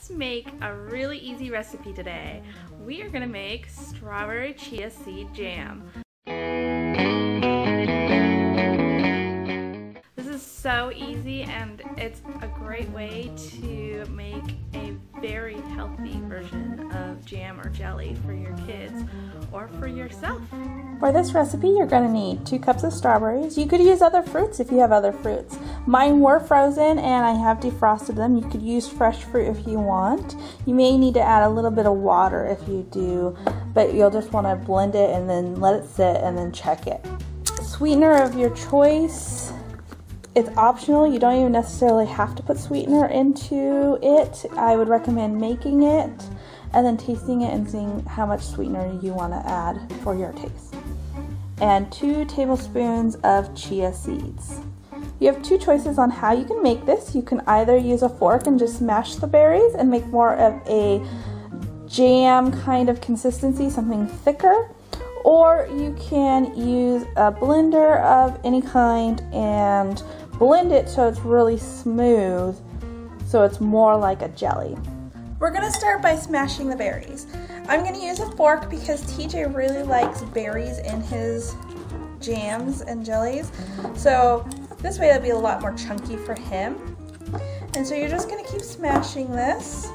Let's make a really easy recipe today. We are going to make strawberry chia seed jam. This is so easy and it's a great way to make a very healthy version of jam or jelly for your kids or for yourself. For this recipe, you're going to need 2 cups of strawberries. You could use other fruits if you have other fruits. Mine were frozen and I have defrosted them. You could use fresh fruit if you want. You may need to add a little bit of water if you do, but you'll just want to blend it and then let it sit and then check it. Sweetener of your choice. It's optional. You don't even necessarily have to put sweetener into it. I would recommend making it and then tasting it and seeing how much sweetener you want to add for your taste. And 2 tablespoons of chia seeds. You have 2 choices on how you can make this. You can either use a fork and just smash the berries and make more of a jam kind of consistency, something thicker, or you can use a blender of any kind and blend it so it's really smooth, so it's more like a jelly. We're going to start by smashing the berries. I'm going to use a fork because TJ really likes berries in his jams and jellies, so this way it'll be a lot more chunky for him. And so you're just going to keep smashing this.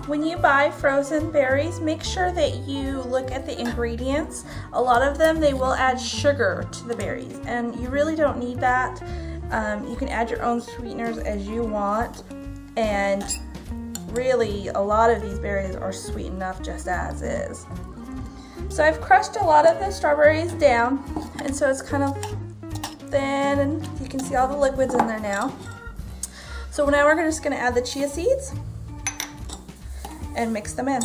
When you buy frozen berries, make sure that you look at the ingredients. A lot of them, they will add sugar to the berries, and you really don't need that. You can add your own sweeteners as you want, and really a lot of these berries are sweet enough just as is. So I've crushed a lot of the strawberries down, and so it's kind of thin, and you can see all the liquids in there now. So now we're just going to add the chia seeds and mix them in.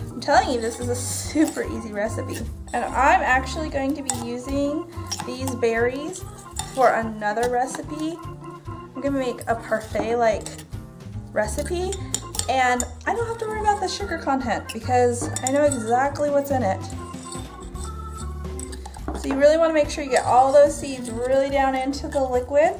I'm telling you, this is a super easy recipe. And I'm actually going to be using these berries for another recipe. I'm gonna make a parfait-like recipe, and I don't have to worry about the sugar content because I know exactly what's in it. So you really wanna make sure you get all those seeds really down into the liquid.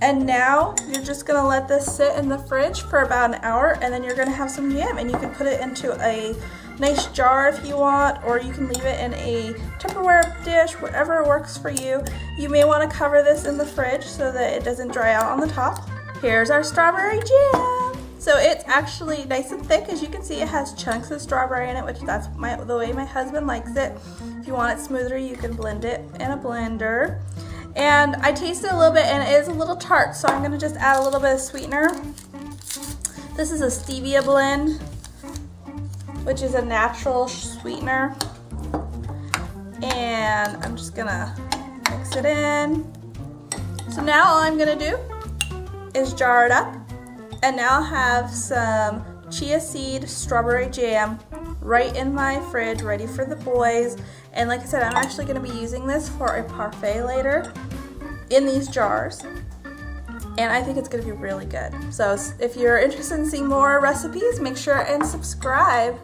And now you're just gonna let this sit in the fridge for about an hour, and then you're gonna have some jam, and you can put it into a nice jar if you want, or you can leave it in a Tupperware dish, whatever works for you. You may wanna cover this in the fridge so that it doesn't dry out on the top. Here's our strawberry jam. So it's actually nice and thick. As you can see, it has chunks of strawberry in it, which that's the way my husband likes it. If you want it smoother, you can blend it in a blender. And I tasted a little bit and it is a little tart, so I'm gonna just add a little bit of sweetener. This is a stevia blend, which is a natural sweetener. And I'm just gonna mix it in. So now all I'm gonna do is jar it up, and now I'll have some chia seed strawberry jam right in my fridge, ready for the boys. And like I said, I'm actually going to be using this for a parfait later in these jars, and I think it's going to be really good. So if you're interested in seeing more recipes, make sure and subscribe.